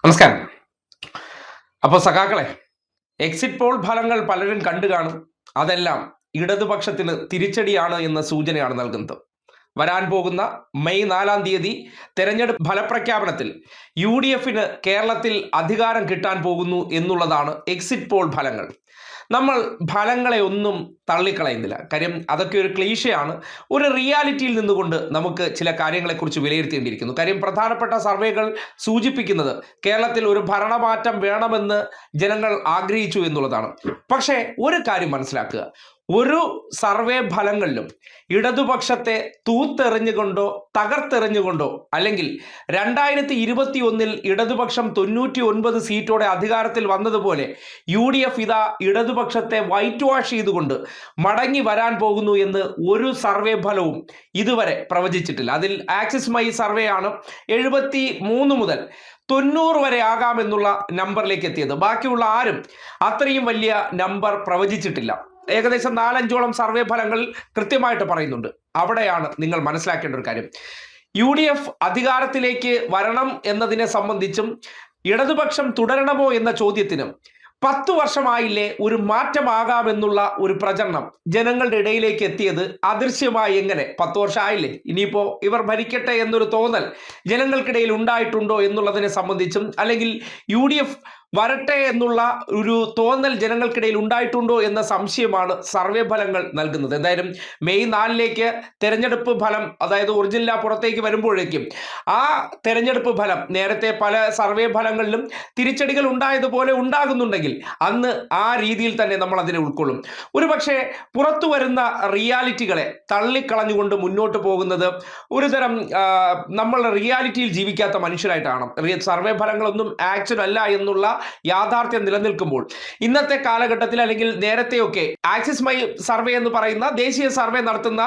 നമസ്കാരം. അപ്പോൾ സഖാക്കളെ, എക്സിറ്റ് പോൾ ഫലങ്ങൾ പലരും കണ്ടു കാണും. അതെല്ലാം ഇടതുപക്ഷത്തിന് തിരിച്ചടിയാണ് എന്ന സൂചനയാണ് നൽകുന്നത്. വരാൻ പോകുന്ന മെയ് 4-ാം തീയതി തെരഞ്ഞെടുപ്പ് ഫലപ്രഖ്യാപനത്തിൽ UDFന് കേരളത്തിൽ അധികാരം കിട്ടാൻ പോകുന്നു എന്നുള്ളതാണ് എക്സിറ്റ് പോൾ ഫലങ്ങൾ. നമ്മൾ ഫലങ്ങളെ ഒന്നും തള്ളിക്കളയുന്നില്ല. കാര്യം അതൊക്കെ ഒരു ക്ലീശയാണ്. ഒരു റിയാലിറ്റിയിൽ നിന്നുകൊണ്ട് നമുക്ക് ചില കാര്യങ്ങളെക്കുറിച്ച് വിലയിരുത്തേണ്ടിയിരിക്കുന്നു. കാര്യം പ്രധാനപ്പെട്ട സർവേകൾ സൂചിപ്പിക്കുന്നത് കേരളത്തിൽ ഒരു ഭരണമാറ്റം വേണമെന്ന് ജനങ്ങൾ ആഗ്രഹിച്ചു എന്നുള്ളതാണ്. പക്ഷേ ഒരു കാര്യം മനസ്സിലാക്കുക, ഒരു സർവേ ഫലങ്ങളിലും ഇടതുപക്ഷത്തെ തൂത്തെറിഞ്ഞുകൊണ്ടോ തകർത്തെറിഞ്ഞുകൊണ്ടോ അല്ലെങ്കിൽ 2021 ഇടതുപക്ഷം 99 സീറ്റോടെ അധികാരത്തിൽ വന്നതുപോലെ UDF ഇതാ ഇടതുപക്ഷത്തെ വൈറ്റ് വാഷ് ചെയ്തുകൊണ്ട് മടങ്ങി വരാൻ പോകുന്നു എന്ന് ഒരു സർവേ ഫലവും ഇതുവരെ പ്രവചിച്ചിട്ടില്ല. അതിൽ ആക്സിസ് മൈ സർവേ ആണ് 73 മുതൽ 90 വരെ ആകാമെന്നുള്ള നമ്പറിലേക്ക് എത്തിയത്. ബാക്കിയുള്ള ആരും അത്രയും വലിയ നമ്പർ പ്രവചിച്ചിട്ടില്ല. ഏകദേശം 4-5ഓളം സർവേ ഫലങ്ങൾ കൃത്യമായിട്ട് പറയുന്നുണ്ട്. അവിടെയാണ് നിങ്ങൾ മനസ്സിലാക്കേണ്ട ഒരു കാര്യം, UDF അധികാരത്തിലേക്ക് വരണം എന്നതിനെ സംബന്ധിച്ചും ഇടതുപക്ഷം തുടരണമോ എന്ന ചോദ്യത്തിനും 10 വർഷമായില്ലേ ഒരു മാറ്റമാകാമെന്നുള്ള ഒരു പ്രചരണം ജനങ്ങളുടെ ഇടയിലേക്ക് എത്തിയത് അദൃശ്യമായി എങ്ങനെ 10 വർഷമായില്ലേ, ഇനിയിപ്പോൾ ഇവർ ഭരിക്കട്ടെ എന്നൊരു തോന്നൽ ജനങ്ങൾക്കിടയിൽ ഉണ്ടായിട്ടുണ്ടോ എന്നുള്ളതിനെ സംബന്ധിച്ചും അല്ലെങ്കിൽ UDF വരട്ടെ എന്നുള്ള ഒരു തോന്നൽ ജനങ്ങൾക്കിടയിൽ ഉണ്ടായിട്ടുണ്ടോ എന്ന സംശയമാണ് സർവേ ഫലങ്ങൾ നൽകുന്നത്. എന്തായാലും മെയ് 4-ലേക്ക് തെരഞ്ഞെടുപ്പ് ഫലം, അതായത് ഒറിജിനൽ പുറത്തേക്ക് വരുമ്പോഴേക്കും ആ തെരഞ്ഞെടുപ്പ് ഫലം നേരത്തെ പല സർവേ ഫലങ്ങളിലും തിരിച്ചടികൾ ഉണ്ടായതുപോലെ ഉണ്ടാകുന്നുണ്ടെങ്കിൽ അന്ന് ആ രീതിയിൽ തന്നെ നമ്മൾ അതിനെ ഉൾക്കൊള്ളും. ഒരുപക്ഷെ പുറത്തു വരുന്ന റിയാലിറ്റികളെ തള്ളിക്കളഞ്ഞുകൊണ്ട് മുന്നോട്ട് പോകുന്നത് ഒരുതരം നമ്മൾ റിയാലിറ്റിയിൽ ജീവിക്കാത്ത മനുഷ്യരായിട്ടാണ്. സർവേ ഫലങ്ങളൊന്നും ആക്ച്വൽ അല്ല എന്നുള്ള യാഥാർത്ഥ്യം നിലനിൽക്കുമ്പോൾ ഇന്നത്തെ കാലഘട്ടത്തിൽ അല്ലെങ്കിൽ നേരത്തെയൊക്കെ ആക്സിസ് മൈ സർവേ എന്ന് പറയുന്ന ദേശീയ സർവേ നടത്തുന്ന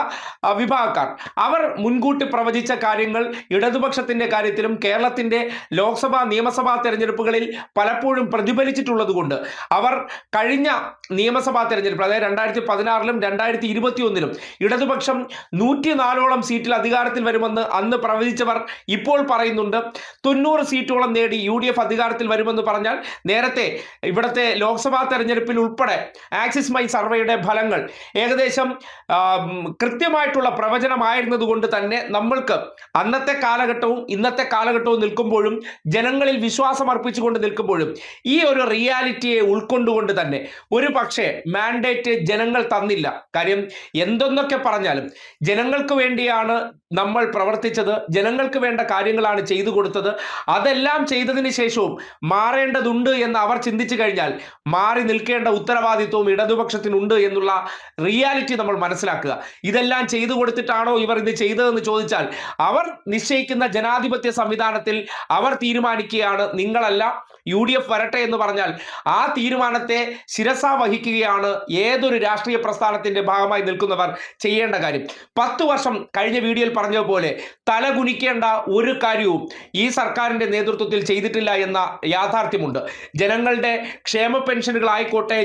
വിഭാഗക്കാർ അവർ മുൻകൂട്ടി പ്രവചിച്ച കാര്യങ്ങൾ ഇടതുപക്ഷത്തിന്റെ കാര്യത്തിലും കേരളത്തിന്റെ ലോക്സഭാ നിയമസഭാ തെരഞ്ഞെടുപ്പുകളിൽ പലപ്പോഴും പ്രതിഫലിച്ചിട്ടുള്ളത് കൊണ്ട് അവർ കഴിഞ്ഞ നിയമസഭാ തെരഞ്ഞെടുപ്പ്, അതായത് 2016-ലും 2021-ലും ഇടതുപക്ഷം 104ഓളം സീറ്റിൽ അധികാരത്തിൽ വരുമെന്ന് അന്ന് പ്രവചിച്ചവർ ഇപ്പോൾ പറയുന്നുണ്ട് 90 സീറ്റോളം നേടി UDF അധികാരത്തിൽ വരുമെന്ന് പറഞ്ഞാൽ നേരത്തെ ഇവിടുത്തെ ലോക്സഭാ തെരഞ്ഞെടുപ്പിൽ ഉൾപ്പെടെ ആക്സിസ് മൈ സർവേയുടെ ഫലങ്ങൾ ഏകദേശം കൃത്യമായിട്ടുള്ള പ്രവചനമായിരുന്നത് കൊണ്ട് തന്നെ നമ്മൾക്ക് അന്നത്തെ കാലഘട്ടവും ഇന്നത്തെ കാലഘട്ടവും നിൽക്കുമ്പോഴും ജനങ്ങളിൽ വിശ്വാസം അർപ്പിച്ചുകൊണ്ട് നിൽക്കുമ്പോഴും ഈ ഒരു റിയാലിറ്റിയെ ഉൾക്കൊണ്ടുകൊണ്ട് തന്നെ ഒരു പക്ഷേ മാൻഡേറ്റ് ജനങ്ങൾ തന്നില്ല. കാര്യം എന്തൊന്നൊക്കെ പറഞ്ഞാലും ജനങ്ങൾക്ക് വേണ്ടിയാണ് നമ്മൾ പ്രവർത്തിച്ചത്, ജനങ്ങൾക്ക് വേണ്ട കാര്യങ്ങളാണ് ചെയ്തു കൊടുത്തത്. അതെല്ലാം ചെയ്തതിന് ശേഷവും മാറേണ്ടതുണ്ട് എന്ന് അവർ ചിന്തിച്ചു കഴിഞ്ഞാൽ മാറി നിൽക്കേണ്ട ഉത്തരവാദിത്വവും ഇടതുപക്ഷത്തിനുണ്ട് എന്നുള്ള റിയാലിറ്റി നമ്മൾ മനസ്സിലാക്കുക. ഇതെല്ലാം ചെയ്തു കൊടുത്തിട്ടാണോ ഇവർ ഇത് ചെയ്തതെന്ന് ചോദിച്ചാൽ അവർ നിശ്ചയിക്കുന്ന ജനാധിപത്യ സംവിധാനത്തിൽ അവർ തീരുമാനിക്കുകയാണ്, നിങ്ങളല്ല UDF വരട്ടെ എന്ന് പറഞ്ഞാൽ ആ തീരുമാനത്തെ ശിരസ വഹിക്കുകയാണ് ഏതൊരു രാഷ്ട്രീയ പ്രസ്ഥാനത്തിന്റെ ഭാഗമായി നിൽക്കുന്നവർ ചെയ്യേണ്ട കാര്യം. 10 വർഷം കഴിഞ്ഞ വീഡിയോയിൽ പറഞ്ഞതുപോലെ തലകുനിക്കേണ്ട ഒരു കാര്യവും ഈ സർക്കാരിന്റെ നേതൃത്വത്തിൽ ചെയ്തിട്ടില്ല എന്ന യാഥാർത്ഥ്യമുണ്ട്. ജനങ്ങളുടെ ക്ഷേമ പെൻഷനുകളായിക്കോട്ടെ,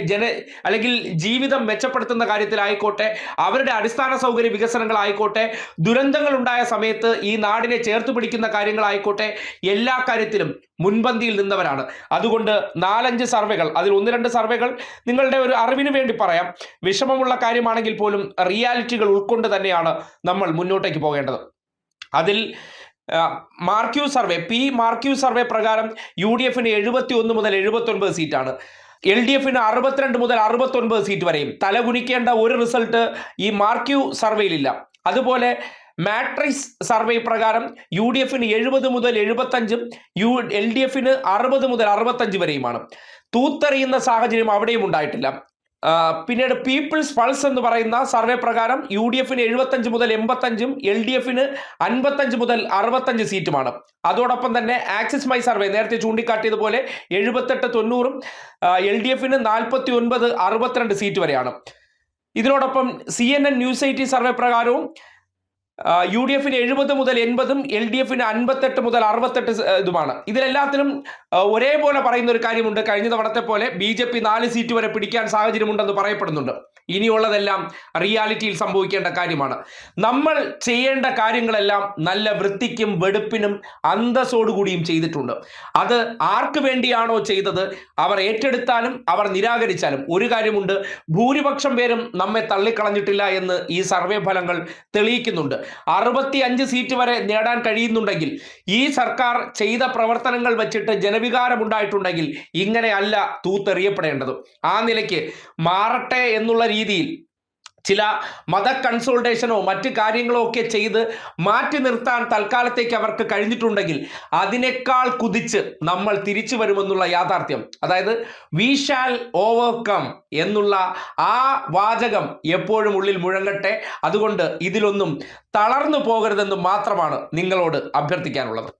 അല്ലെങ്കിൽ ജീവിതം മെച്ചപ്പെടുത്തുന്ന കാര്യത്തിലായിക്കോട്ടെ, അവരുടെ അടിസ്ഥാന സൗകര്യ വികസനങ്ങളായിക്കോട്ടെ, ദുരന്തങ്ങൾ ഉണ്ടായ സമയത്ത് ഈ നാടിനെ ചേർത്ത് പിടിക്കുന്ന കാര്യങ്ങളായിക്കോട്ടെ, എല്ലാ കാര്യത്തിലും മുൻപന്തിയിൽ നിന്നവരാണ്. അതുകൊണ്ട് 4-5 സർവേകൾ, അതിൽ 1-2 സർവേകൾ നിങ്ങളുടെ ഒരു അറിവിന് വേണ്ടി പറയാം, വിഷമമുള്ള കാര്യമാണെങ്കിൽ പോലും റിയാലിറ്റികൾ ഉൾക്കൊണ്ട് തന്നെയാണ് നമ്മൾ മുന്നോട്ടേക്ക് പോകേണ്ടത്. അതിൽ മാർക്യൂ സർവേ, മാർക്യൂ സർവേ പ്രകാരം UDFന് 71 മുതൽ 79 സീറ്റാണ്, LDFന് 62 മുതൽ 69 സീറ്റ് വരെയും. തലകുനിക്കേണ്ട ഒരു റിസൾട്ട് ഈ മാർക്യൂ സർവേയിലില്ല. അതുപോലെ മാട്രിക്സ് സർവേ പ്രകാരം UDFന് 70 മുതൽ 75-ഉം LDFന് 60 മുതൽ 65 വരെയുമാണ്. തൂത്തെറിയുന്ന സാഹചര്യം അവിടെയും ഉണ്ടായിട്ടില്ല. പിന്നീട് പീപ്പിൾസ് പൾസ് എന്ന് പറയുന്ന സർവേ പ്രകാരം UDFന് 75 മുതൽ 85-ഉം LDFന് 55 മുതൽ 65 സീറ്റുമാണ്. അതോടൊപ്പം തന്നെ ആക്സിസ് മൈ സർവേ നേരത്തെ ചൂണ്ടിക്കാട്ടിയതുപോലെ 78-90-ഉം LDFന് 49-62 സീറ്റ് വരെയാണ്. ഇതിനോടൊപ്പം CNN ന്യൂസ് 18 സർവേ പ്രകാരവും യു ഡി എഫിന് 70 മുതൽ 80ഉം LDF 58 മുതൽ 68 ഇതുമാണ്. ഇതിലെല്ലാത്തിനും ഒരേപോലെ പറയുന്ന ഒരു കാര്യമുണ്ട്. കഴിഞ്ഞ തവണത്തെ പോലെ BJP 4 സീറ്റ് വരെ പിടിക്കാൻ സാഹചര്യമുണ്ടെന്ന് പറയപ്പെടുന്നുണ്ട്. ഇനിയുള്ളതെല്ലാം റിയാലിറ്റിയിൽ സംഭവിക്കേണ്ട കാര്യമാണ്. നമ്മൾ ചെയ്യേണ്ട കാര്യങ്ങളെല്ലാം നല്ല വൃത്തിക്കും വെടുപ്പിനും അന്തസ്സോടുകൂടിയും ചെയ്തിട്ടുണ്ട്. അത് ആർക്ക് വേണ്ടിയാണോ ചെയ്തത് അവർ ഏറ്റെടുത്താലും അവർ നിരാകരിച്ചാലും ഒരു കാര്യമുണ്ട്, ഭൂരിപക്ഷം പേരും നമ്മെ തള്ളിക്കളഞ്ഞിട്ടില്ല എന്ന് ഈ സർവേ ഫലങ്ങൾ തെളിയിക്കുന്നുണ്ട്. 65 സീറ്റ് വരെ നേടാൻ കഴിയുന്നുണ്ടെങ്കിൽ ഈ സർക്കാർ ചെയ്ത പ്രവർത്തനങ്ങൾ വെച്ചിട്ട് ജനവികാരം ഉണ്ടായിട്ടുണ്ടെങ്കിൽ ഇങ്ങനെയല്ല തൂത്തെറിയപ്പെടേണ്ടത്. ആ നിലയ്ക്ക് മാറട്ടെ എന്നുള്ള രീതിയിൽ ചില മത കൺസോൾട്ടേഷനോ മറ്റ് കാര്യങ്ങളോ ഒക്കെ ചെയ്ത് മാറ്റി നിർത്താൻ തൽക്കാലത്തേക്ക് അവർക്ക് കഴിഞ്ഞിട്ടുണ്ടെങ്കിൽ അതിനേക്കാൾ കുതിച്ച് നമ്മൾ തിരിച്ചു വരുമെന്നുള്ള യാഥാർത്ഥ്യം, അതായത് വി ഷാൽ ഓവർകം എന്നുള്ള ആ വാചകം എപ്പോഴും ഉള്ളിൽ മുഴങ്ങട്ടെ. അതുകൊണ്ട് ഇതിലൊന്നും തളർന്നു പോകരുതെന്ന് മാത്രമാണ് നിങ്ങളോട് അഭ്യർത്ഥിക്കാനുള്ളത്.